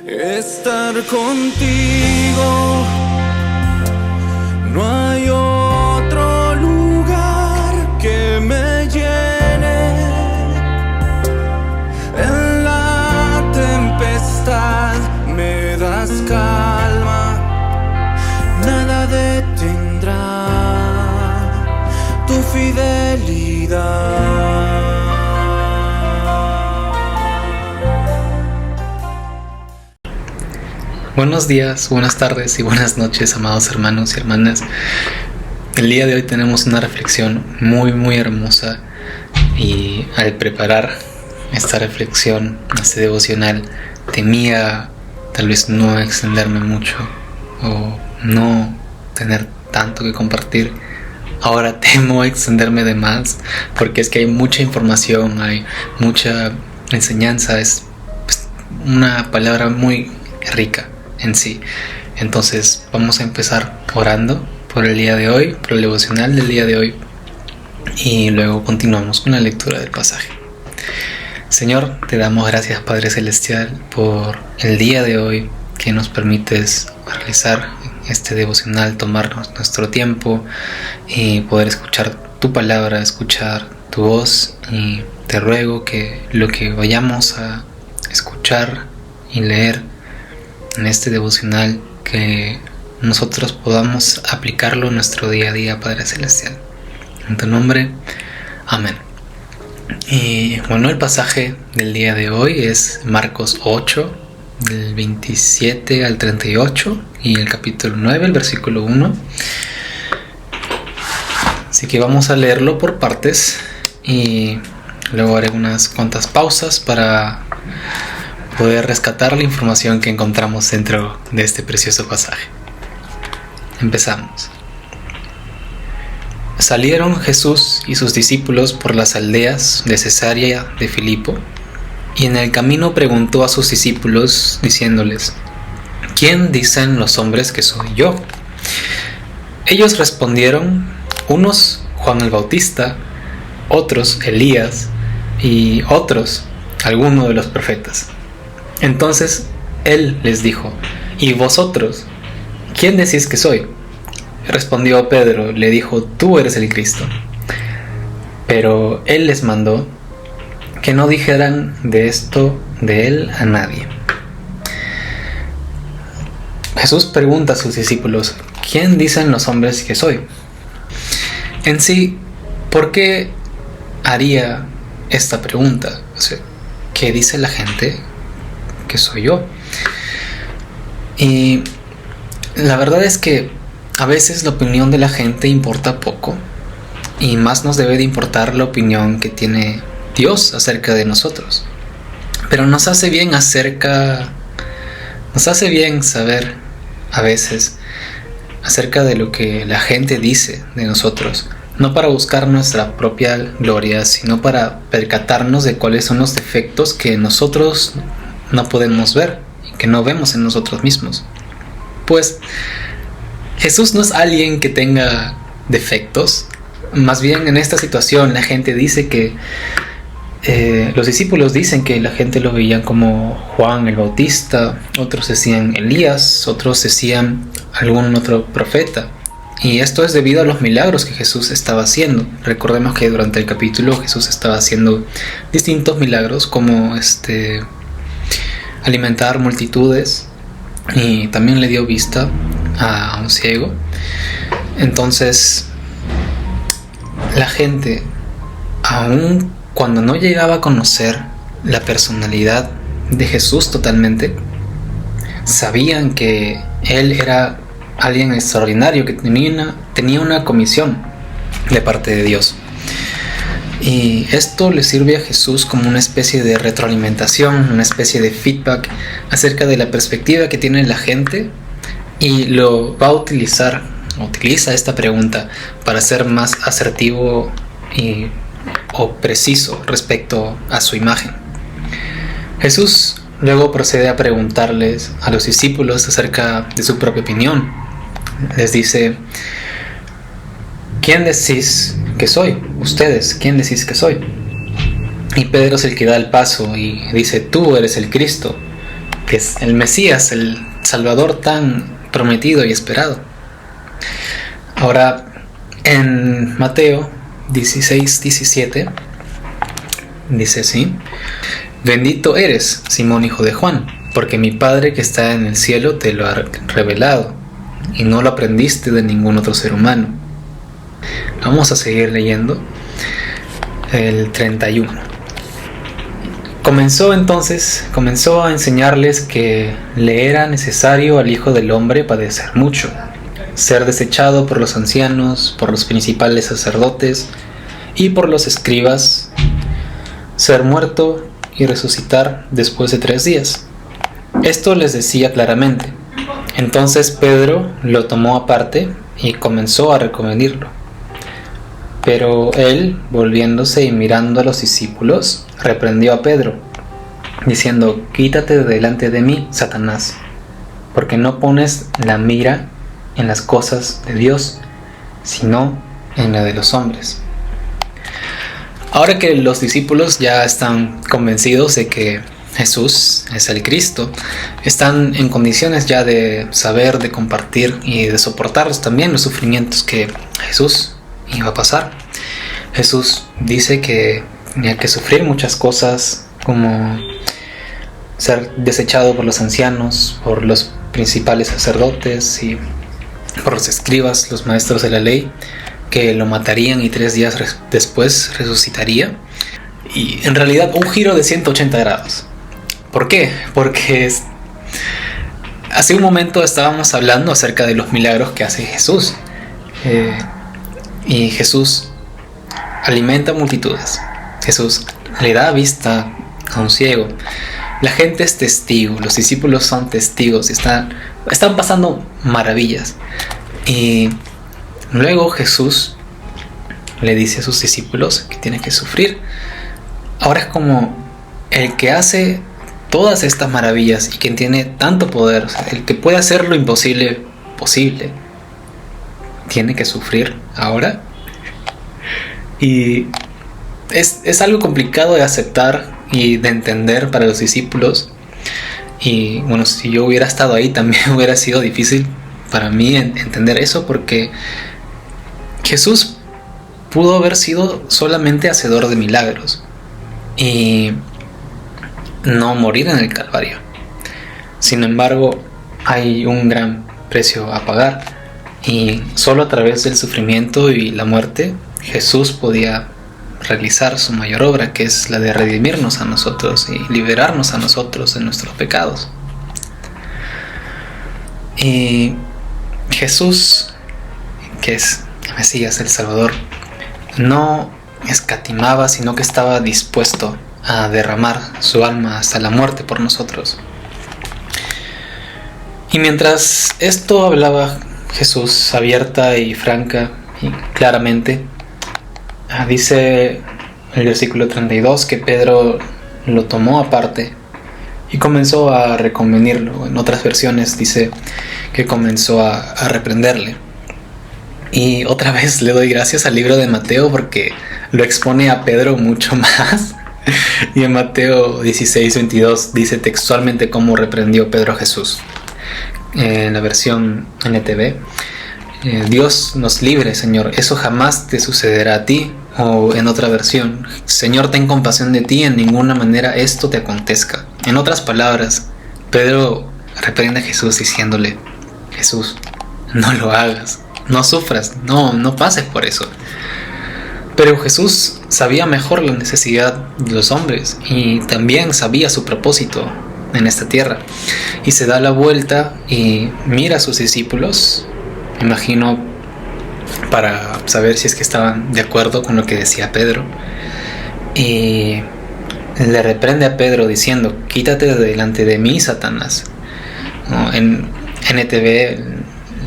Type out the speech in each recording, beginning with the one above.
Estar contigo, no hay otro lugar que me llene. En la tempestad me das calma, nada detendrá tu fidelidad. Buenos días, buenas tardes y buenas noches, amados hermanos y hermanas. El día de hoy tenemos una reflexión muy hermosa, y al preparar esta reflexión, este devocional, temía tal vez no extenderme mucho o no tener tanto que compartir. Ahora temo extenderme de más, porque es que hay mucha información, hay mucha enseñanza, es una palabra muy rica en sí. Entonces vamos a empezar orando por el día de hoy, por el devocional del día de hoy, y luego continuamos con la lectura del pasaje. Señor, te damos gracias, Padre Celestial, por el día de hoy que nos permites realizar este devocional, tomarnos nuestro tiempo y poder escuchar tu palabra, escuchar tu voz, y te ruego que lo que vayamos a escuchar y leer en este devocional, que nosotros podamos aplicarlo en nuestro día a día, Padre Celestial. En tu nombre, amén. Y bueno, el pasaje del día de hoy es Marcos 8, del 27 al 38, y el capítulo 9, el versículo 1. Así que vamos a leerlo por partes y luego haré unas cuantas pausas para poder rescatar la información que encontramos dentro de este precioso pasaje. Empezamos. Salieron Jesús y sus discípulos por las aldeas de Cesarea de Filipo, y en el camino preguntó a sus discípulos diciéndoles: ¿Quién dicen los hombres que soy yo? Ellos respondieron: unos Juan el Bautista, otros Elías, y otros alguno de los profetas. Entonces él les dijo: ¿Y vosotros? ¿Quién decís que soy? Respondió Pedro, le dijo: tú eres el Cristo. Pero él les mandó que no dijeran de esto de él a nadie. Jesús pregunta a sus discípulos: ¿quién dicen los hombres que soy? En sí, ¿por qué haría esta pregunta? O sea, ¿qué dice la gente que soy yo? Y la verdad es que a veces la opinión de la gente importa poco, y más nos debe de importar la opinión que tiene Dios acerca de nosotros. Pero nos hace bien saber a veces acerca de lo que la gente dice de nosotros, no para buscar nuestra propia gloria, sino para percatarnos de cuáles son los defectos que nosotros no podemos ver y que no vemos en nosotros mismos. Pues Jesús no es alguien que tenga defectos. Más bien, en esta situación la gente dice que los discípulos dicen que la gente lo veían como Juan el Bautista, otros decían Elías, otros decían algún otro profeta. Y esto es debido a los milagros que Jesús estaba haciendo. Recordemos que durante el capítulo Jesús estaba haciendo distintos milagros, como alimentar multitudes, y también le dio vista a un ciego. Entonces la gente, aun cuando no llegaba a conocer la personalidad de Jesús totalmente, sabían que él era alguien extraordinario, que tenía una comisión de parte de Dios. Y esto le sirve a Jesús como una especie de retroalimentación, una especie de feedback acerca de la perspectiva que tiene la gente, y lo va a utiliza esta pregunta para ser más asertivo o preciso respecto a su imagen. Jesús luego procede a preguntarles a los discípulos acerca de su propia opinión. Les dice: ¿quién decís que soy? Ustedes, ¿quién decís que soy? Y Pedro es el que da el paso y dice: tú eres el Cristo. que es el Mesías, el Salvador tan prometido y esperado. Ahora, en Mateo 16:17 dice así: bendito eres, Simón, hijo de Juan, porque mi Padre que está en el cielo te lo ha revelado, y no lo aprendiste de ningún otro ser humano. Vamos a seguir leyendo el 31. Comenzó a enseñarles que le era necesario al Hijo del Hombre padecer mucho, ser desechado por los ancianos, por los principales sacerdotes y por los escribas, ser muerto y resucitar después de 3 días. Esto les decía claramente. Entonces Pedro lo tomó aparte y comenzó a reconvenirlo. Pero él, volviéndose y mirando a los discípulos, reprendió a Pedro, diciendo: quítate de delante de mí, Satanás, porque no pones la mira en las cosas de Dios, sino en la de los hombres. Ahora que los discípulos ya están convencidos de que Jesús es el Cristo, están en condiciones ya de saber, de compartir y de soportar también los sufrimientos que Jesús iba a pasar. Jesús dice que tenía que sufrir muchas cosas, como ser desechado por los ancianos, por los principales sacerdotes y por los escribas, los maestros de la ley, que lo matarían y 3 días después resucitaría. Y en realidad un giro de 180 grados. ¿Por qué? Porque hace un momento estábamos hablando acerca de los milagros que hace Jesús. Y Jesús alimenta multitudes. Jesús le da vista a un ciego. La gente es testigo, los discípulos son testigos, están pasando maravillas. Y luego Jesús le dice a sus discípulos que tienen que sufrir. Ahora es como el que hace todas estas maravillas y quien tiene tanto poder, o sea, el que puede hacer lo imposible posible, tiene que sufrir ahora. Y es algo complicado de aceptar y de entender para los discípulos. Y bueno, si yo hubiera estado ahí también hubiera sido difícil para mí entender eso, porque Jesús pudo haber sido solamente hacedor de milagros y no morir en el Calvario. Sin embargo, hay un gran precio a pagar, y solo a través del sufrimiento y la muerte Jesús podía realizar su mayor obra, que es la de redimirnos a nosotros y liberarnos a nosotros de nuestros pecados. Y Jesús, que es el Mesías, el Salvador, no escatimaba, sino que estaba dispuesto a derramar su alma hasta la muerte por nosotros. Y mientras esto hablaba Jesús abierta y franca y claramente, dice el versículo 32 que Pedro lo tomó aparte y comenzó a reconvenirlo. En otras versiones dice que comenzó a reprenderle. Y otra vez le doy gracias al libro de Mateo, porque lo expone a Pedro mucho más. Y en Mateo 16:22 dice textualmente cómo reprendió Pedro a Jesús. En la versión NTV: Dios nos libre, Señor, eso jamás te sucederá a ti. O en otra versión: Señor, ten compasión de ti, en ninguna manera esto te acontezca. En otras palabras, Pedro reprende a Jesús diciéndole: Jesús, no lo hagas, no sufras, no pases por eso. Pero Jesús sabía mejor la necesidad de los hombres y también sabía su propósito en esta tierra. Y se da la vuelta y mira a sus discípulos, me imagino, para saber si es que estaban de acuerdo con lo que decía Pedro. Y le reprende a Pedro diciendo: quítate de delante de mí, Satanás. En NTV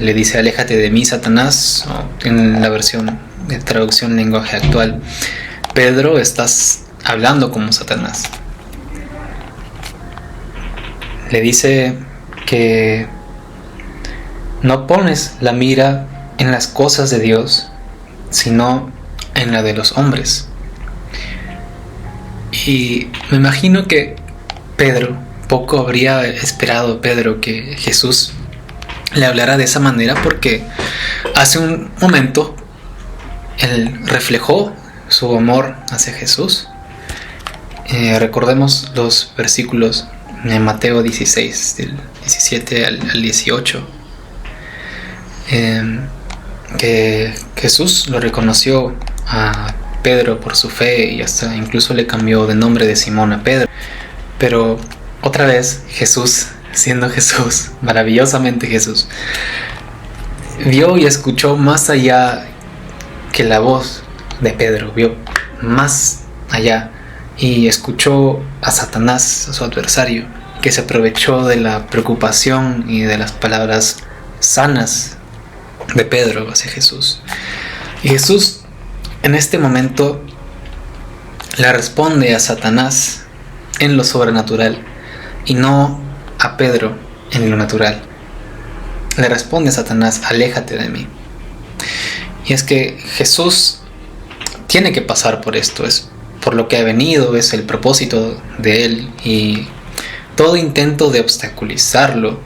le dice: aléjate de mí, Satanás. En la versión de traducción lenguaje actual: Pedro, estás hablando como Satanás. Le dice que no pones la mira en las cosas de Dios, sino en la de los hombres. Y me imagino que Pedro, poco habría esperado Pedro que Jesús le hablara de esa manera, porque hace un momento él reflejó su amor hacia Jesús. Recordemos los versículos de Mateo 16, del 17 al 18, que Jesús lo reconoció a Pedro por su fe y hasta incluso le cambió de nombre de Simón a Pedro. Pero otra vez Jesús, siendo Jesús, maravillosamente Jesús, vio y escuchó más allá que la voz de Pedro, vio más allá y escuchó a Satanás, a su adversario, que se aprovechó de la preocupación y de las palabras sanas de Pedro hacia Jesús. Y Jesús en este momento le responde a Satanás en lo sobrenatural y no a Pedro en lo natural. Le responde a Satanás: aléjate de mí. Y es que Jesús tiene que pasar por esto, es por lo que ha venido, es el propósito de él, y todo intento de obstaculizarlo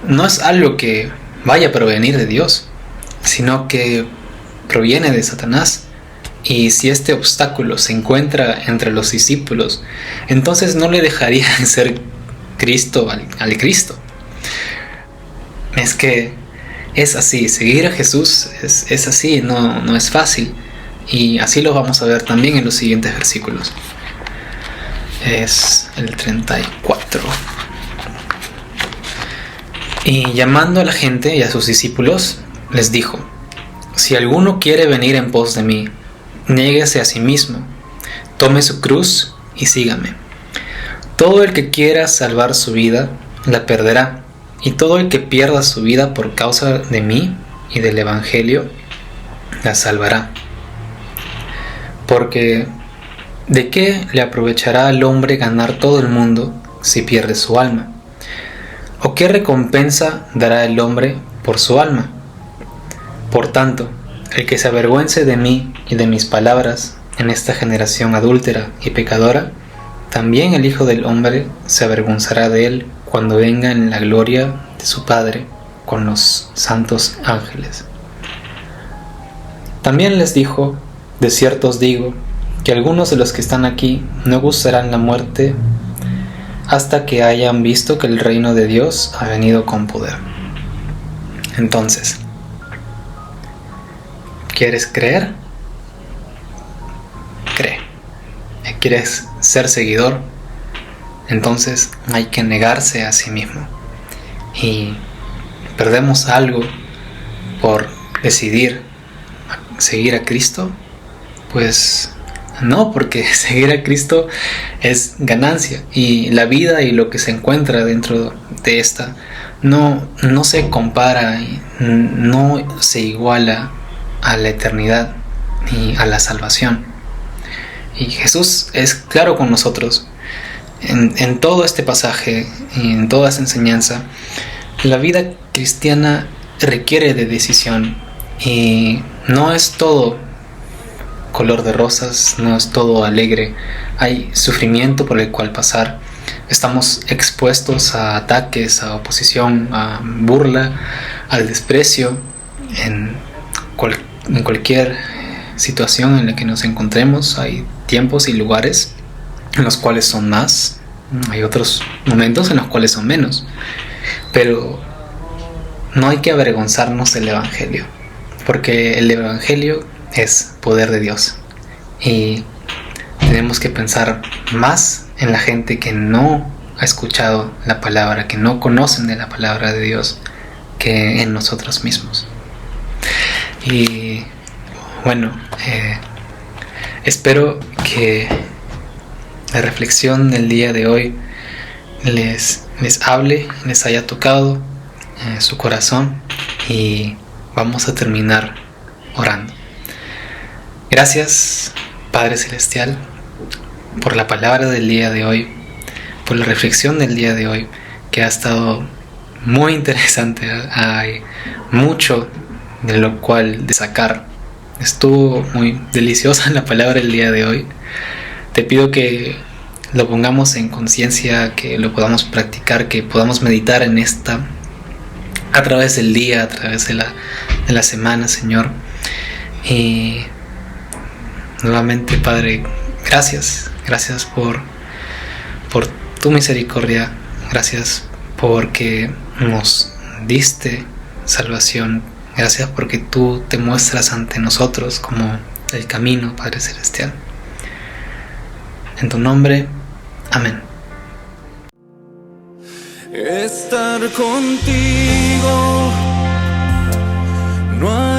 no es algo que vaya a provenir de Dios, sino que proviene de Satanás. Y si este obstáculo se encuentra entre los discípulos, entonces no le dejarían ser Cristo al Cristo. Es que es así, seguir a Jesús es así, no es fácil. Y así lo vamos a ver también en los siguientes versículos. Es el 34. Y llamando a la gente y a sus discípulos, les dijo: si alguno quiere venir en pos de mí, niéguese a sí mismo, tome su cruz y sígame. Todo el que quiera salvar su vida, la perderá, y todo el que pierda su vida por causa de mí y del Evangelio, la salvará. Porque ¿de qué le aprovechará al hombre ganar todo el mundo si pierde su alma? ¿O qué recompensa dará el hombre por su alma? Por tanto, el que se avergüence de mí y de mis palabras en esta generación adúltera y pecadora, también el Hijo del Hombre se avergonzará de él cuando venga en la gloria de su Padre con los santos ángeles. También les dijo: de cierto os digo que algunos de los que están aquí no gustarán la muerte hasta que hayan visto que el reino de Dios ha venido con poder. Entonces, ¿quieres creer? Cree. ¿Quieres ser seguidor? Entonces hay que negarse a sí mismo. Y perdemos algo por decidir seguir a Cristo. Pues no, porque seguir a Cristo es ganancia, y la vida y lo que se encuentra dentro de esta no se compara y no se iguala a la eternidad ni a la salvación. Y Jesús es claro con nosotros en todo este pasaje y en toda esa enseñanza. La vida cristiana requiere de decisión, y no es todo color de rosas, no es todo alegre. Hay sufrimiento por el cual pasar. Estamos expuestos a ataques, a oposición, a burla, al desprecio en cualquier situación en la que nos encontremos. Hay tiempos y lugares en los cuales son más, hay otros momentos en los cuales son menos, pero no hay que avergonzarnos del Evangelio, porque el Evangelio es poder de Dios, y tenemos que pensar más en la gente que no ha escuchado la palabra, que no conocen de la palabra de Dios, que en nosotros mismos. Y bueno, espero que la reflexión del día de hoy les hable, les haya tocado su corazón, y vamos a terminar orando. Gracias, Padre Celestial, por la palabra del día de hoy, por la reflexión del día de hoy, que ha estado muy interesante. Hay mucho de lo cual de sacar. Estuvo muy deliciosa la palabra del día de hoy. Te pido que lo pongamos en conciencia, que lo podamos practicar, que podamos meditar en esta a través del día, a través de la semana, Señor. Y nuevamente, Padre, gracias por tu misericordia, gracias porque nos diste salvación, gracias porque tú te muestras ante nosotros como el camino, Padre Celestial. En tu nombre, amén. Estar contigo no hay